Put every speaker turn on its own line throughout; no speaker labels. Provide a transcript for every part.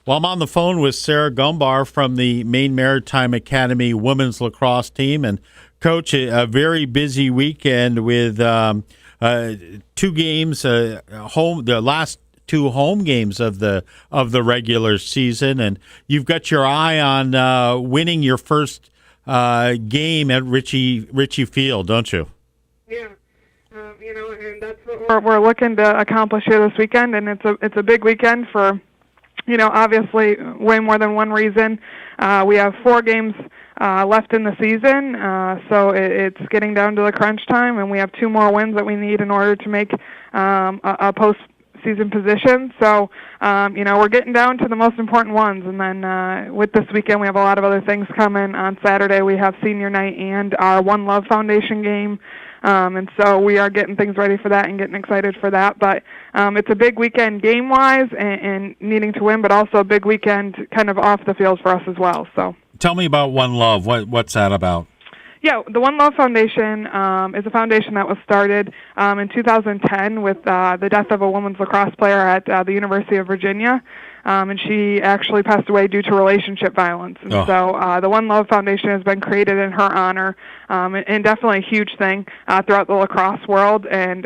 Well, I'm on the phone with Sarah Gombar from the Maine Maritime Academy women's lacrosse team. And, Coach, a very busy weekend with two games, the last two home games of the regular season. And you've got your eye on winning your first game at Ritchie Field, don't you?
Yeah. And that's what we're looking to accomplish here this weekend. And it's a big weekend for, obviously way more than one reason. We have 4 games left in the season, so it's getting down to the crunch time, and we have 2 more wins that we need in order to make a postseason position. So, we're getting down to the most important ones, and then with this weekend we have a lot of other things coming. On Saturday we have senior night and our One Love Foundation game. And so we are getting things ready for that and getting excited for that. But it's a big weekend game-wise and needing to win, but also a big weekend kind of off the field for us as well. So,
tell me about One Love. What's that about?
Yeah, the One Love Foundation is a foundation that was started in 2010 with the death of a women's lacrosse player at the University of Virginia. And she actually passed away due to relationship violence. And so the One Love Foundation has been created in her honor, and definitely a huge thing throughout the lacrosse world. And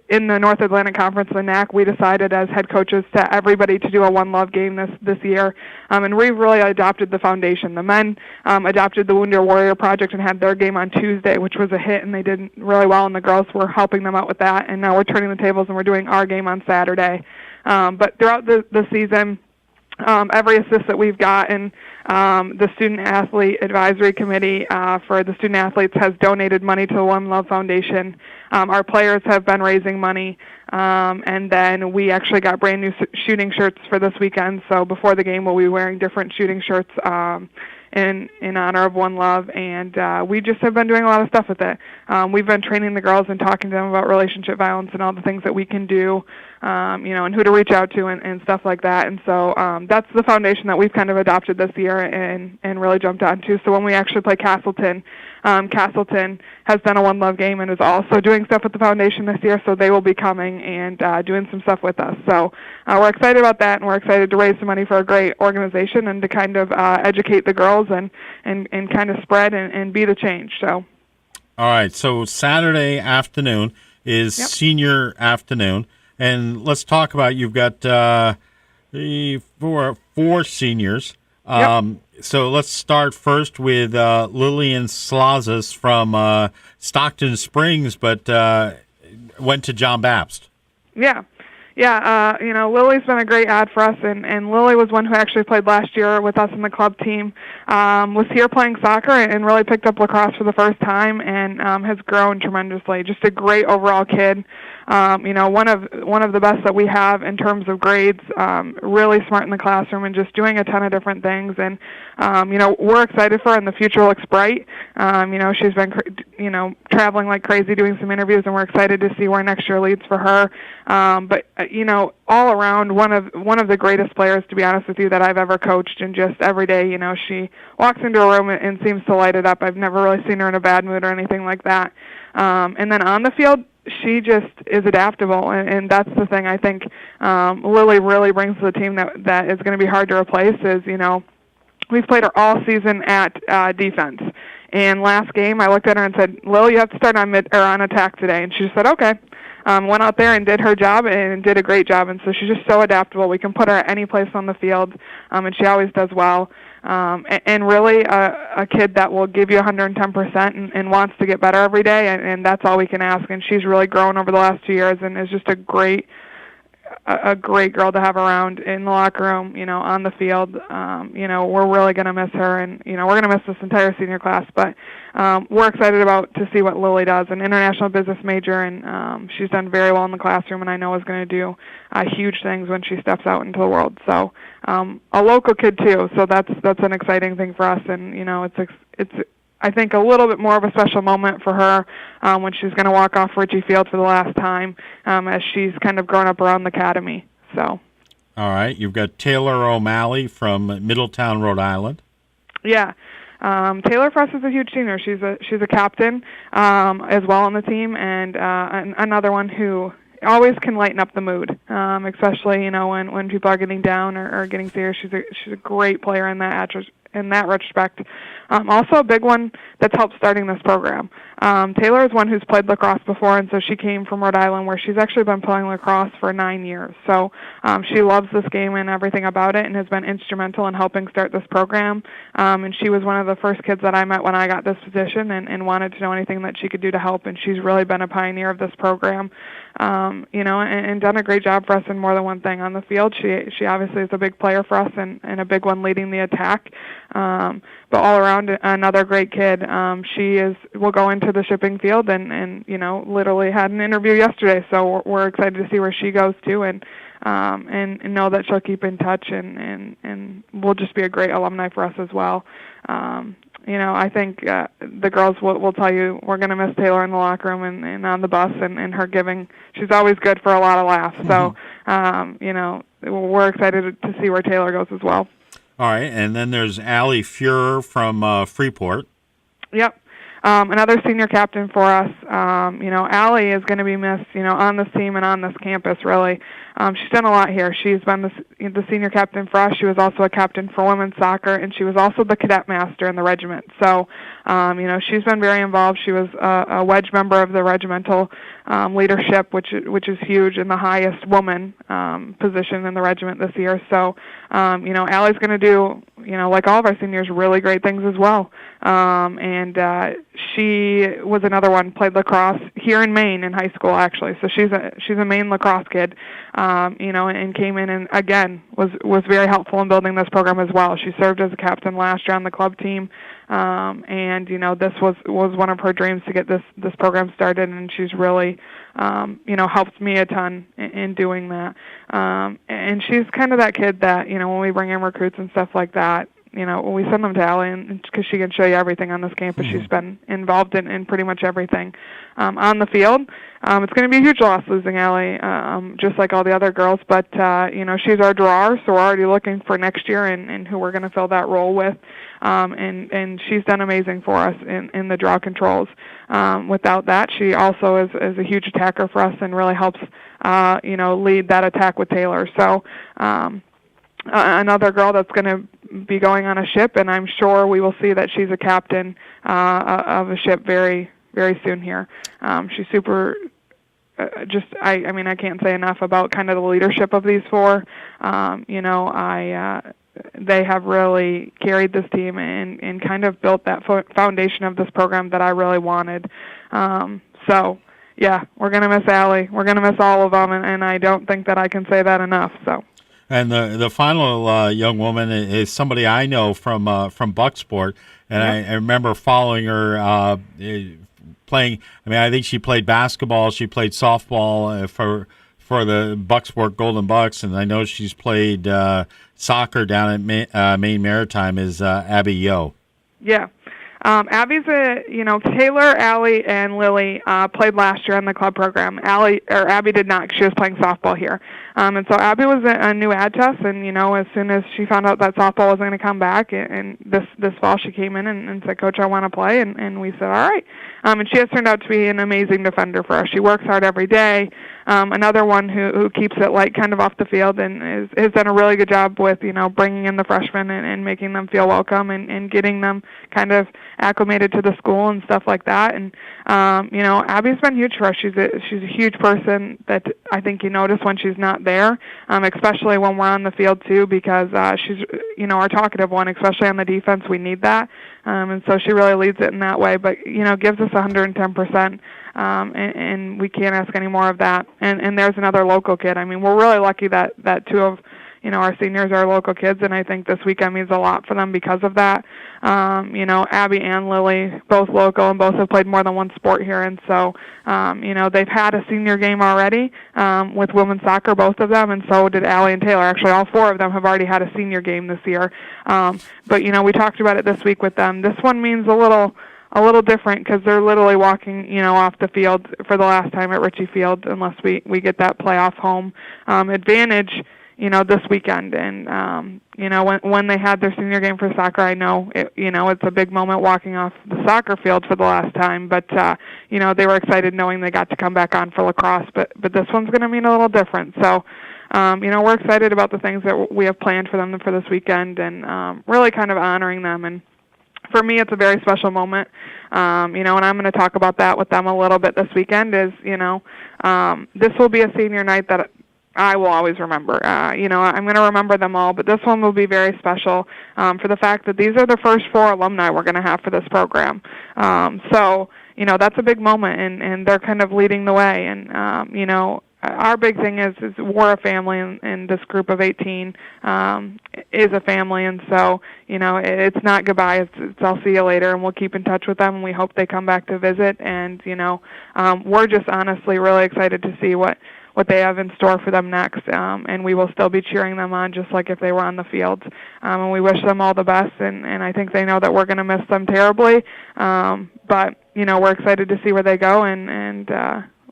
in the North Atlantic Conference, the NAC, we decided as head coaches to everybody to do a One Love game this year. And we really adopted the foundation. The men adopted the Wounded Warrior Project and had their game on Tuesday, which was a hit, and they did really well, and the girls were helping them out with that. And now we're turning the tables, and we're doing our game on Saturday. But throughout the season, every assist that we've gotten, the Student Athlete Advisory Committee for the student athletes has donated money to the One Love Foundation. Our players have been raising money, and then we actually got brand new shooting shirts for this weekend. So before the game, we'll be wearing different shooting shirts in honor of One Love, and we just have been doing a lot of stuff with it. We've been training the girls and talking to them about relationship violence and all the things that we can do, and who to reach out to and stuff like that. And so that's the foundation that we've kind of adopted this year and really jumped onto. So when we actually play Castleton, Castleton has done a One Love game and is also doing stuff with the foundation this year, so they will be coming and doing some stuff with us. So we're excited about that, and we're excited to raise some money for a great organization and to kind of educate the girls and kind of spread and be the change. So.
All right, so Saturday afternoon is senior afternoon, and let's talk about, you've got four seniors. So let's start first with Lillian Slazas from Stockton Springs, but went to John Baptist.
Lily's been a great add for us, and Lily was one who actually played last year with us in the club team, was here playing soccer and really picked up lacrosse for the first time and has grown tremendously. Just a great overall kid. One of the best that we have in terms of grades, really smart in the classroom and just doing a ton of different things. And, we're excited for her, and the future looks bright. She's been, traveling like crazy doing some interviews, and we're excited to see where next year leads for her. All around one of the greatest players, to be honest with you, that I've ever coached. And just every day, she walks into a room and seems to light it up. I've never really seen her in a bad mood or anything like that. And then on the field, she just is adaptable, and that's the thing I think Lily really brings to the team that is going to be hard to replace is, we've played her all season at defense. And last game, I looked at her and said, Lily, you have to start on attack today. And she just said, okay. Went out there and did her job and did a great job. And so she's just so adaptable. We can put her at any place on the field, and she always does well. And really a kid that will give you 110% and wants to get better every day, and that's all we can ask. And she's really grown over the last 2 years and is just a great girl to have around in the locker room, on the field. We're really going to miss her, and, we're going to miss this entire senior class. But we're excited to see what Lily does. An international business major, and she's done very well in the classroom, and I know is going to do huge things when she steps out into the world. So a local kid, too, so that's an exciting thing for us. And, it's I think a little bit more of a special moment for her when she's going to walk off Ritchie Field for the last time as she's kind of grown up around the academy. So.
All right. You've got Taylor O'Malley from Middletown, Rhode Island.
Yeah. Taylor for us is a huge senior. She's a captain as well on the team, and another one who always can lighten up the mood, especially, when people are getting down or getting serious. She's a great player in that respect. Also a big one that's helped starting this program. Taylor is one who's played lacrosse before, and so she came from Rhode Island, where she's actually been playing lacrosse for 9 years. So she loves this game and everything about it, and has been instrumental in helping start this program. And she was one of the first kids that I met when I got this position, and wanted to know anything that she could do to help. And she's really been a pioneer of this program, and done a great job for us in more than one thing on the field. She obviously is a big player for us, and a big one leading the attack. But all around, another great kid. Will go into the shipping field, and literally had an interview yesterday. So we're excited to see where she goes to, and know that she'll keep in touch, and will just be a great alumni for us as well. I think the girls will tell you we're going to miss Taylor in the locker room and on the bus, and her giving. She's always good for a lot of laughs. So, we're excited to see where Taylor goes as well.
All right, and then there's Allie Fuehrer from Freeport.
Yep. Another senior captain for us. Allie is going to be missed, on this team and on this campus, really. She's done a lot here. She's been the senior captain for us. She was also a captain for women's soccer, and she was also the cadet master in the regiment. So, she's been very involved. She was a wedge member of the regimental leadership, which is huge, and the highest woman position in the regiment this year. So, Allie's going to do, like all of our seniors, really great things as well. And she was another one, played lacrosse here in Maine in high school, actually. So she's a Maine lacrosse kid, and came in and, again, was very helpful in building this program as well. She served as a captain last year on the club team, and, this was one of her dreams to get this program started, and she's really, helped me a ton in doing that. And she's kind of that kid that, when we bring in recruits and stuff like that, we send them to Allie because she can show you everything on this campus. She's been involved in pretty much everything on the field. It's going to be a huge loss losing Allie, just like all the other girls. But, she's our drawer, so we're already looking for next year and who we're going to fill that role with. And she's done amazing for us in the draw controls. Without that, she also is a huge attacker for us and really helps, lead that attack with Taylor. So, another girl that's going to be going on a ship, and I'm sure we will see that she's a captain of a ship very, very soon here. She's super. I can't say enough about kind of the leadership of these four. They have really carried this team and kind of built that foundation of this program that I really wanted. Yeah, we're going to miss Allie. We're going to miss all of them, and I don't think that I can say that enough. So. And
the final young woman is somebody I know from Bucksport, and I remember following her playing. I think she played basketball, she played softball for the Bucksport Golden Bucks, and I know she's played soccer down at Maine Maritime. Is Abby Yeo? Yeah.
Abby's Taylor, Allie, and Lily played last year in the club program. Abby did not. She was playing softball here. And so Abby was a new add to us, and, as soon as she found out that softball was going to come back, and this fall she came in and said, Coach, I want to play, and we said, all right. And she has turned out to be an amazing defender for us. She works hard every day. Another one who keeps it light kind of off the field and has done a really good job with, bringing in the freshmen and making them feel welcome and getting them kind of acclimated to the school and stuff like that. And, Abby's been huge for us. She's a huge person that I think you notice when she's not there, especially when we're on the field too, because she's, our talkative one, especially on the defense. We need that. And so she really leads it in that way, but, gives us 110%. And we can't ask any more of that. And there's another local kid. We're really lucky that two of our seniors are local kids, and I think this weekend means a lot for them because of that. Abby and Lily, both local, and both have played more than one sport here, and so, they've had a senior game already with women's soccer, both of them, and so did Allie and Taylor. Actually, all four of them have already had a senior game this year. But, we talked about it this week with them. This one means a little different because they're literally walking, off the field for the last time at Ritchie Field unless we get that playoff home advantage. this weekend. And, when they had their senior game for soccer, I know, it's a big moment walking off the soccer field for the last time. But, they were excited knowing they got to come back on for lacrosse. But this one's going to mean a little different. So, we're excited about the things that we have planned for them for this weekend and really kind of honoring them. And for me, it's a very special moment, and I'm going to talk about that with them a little bit this weekend is, this will be a senior night that I will always remember. I'm going to remember them all, but this one will be very special for the fact that these are the first 4 alumni we're going to have for this program. So, that's a big moment, and they're kind of leading the way. And, our big thing is we're a family, and this group of 18 is a family, and so, it's not goodbye. It's I'll see you later, and we'll keep in touch with them, and we hope they come back to visit. And, we're just honestly really excited to see what they have in store for them next, and we will still be cheering them on just like if they were on the field. And we wish them all the best, and I think they know that we're going to miss them terribly, but, we're excited to see where they go, and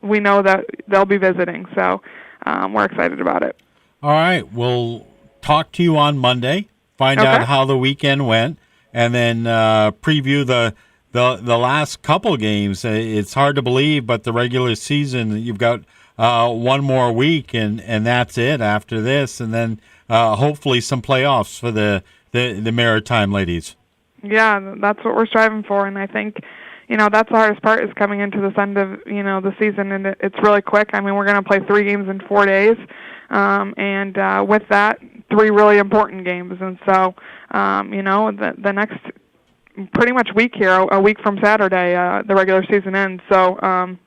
we know that they'll be visiting, so we're excited about it.
All right, we'll talk to you on Monday, find out how the weekend went, and then preview the last couple games. It's hard to believe, but the regular season, you've got one more week, and that's it after this, and then hopefully some playoffs for the Maritime ladies.
Yeah, that's what we're striving for, and I think that's the hardest part is coming into this end of, the season, and it's really quick. I mean, we're going to play 3 games in 4 days, and with that, 3 really important games. And so, the next pretty much week here, a week from Saturday, the regular season ends. So,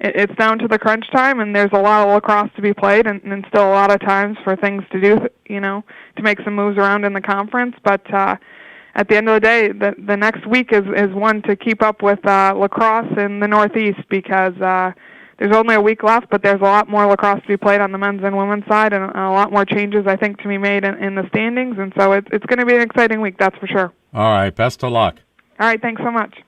it's down to the crunch time, and there's a lot of lacrosse to be played, and still a lot of times for things to do, to make some moves around in the conference. But at the end of the day, the next week is one to keep up with lacrosse in the Northeast because there's only a week left, but there's a lot more lacrosse to be played on the men's and women's side, and a lot more changes, I think, to be made in the standings. And so it's going to be an exciting week, that's for sure.
All right, best of luck.
All right, thanks so much.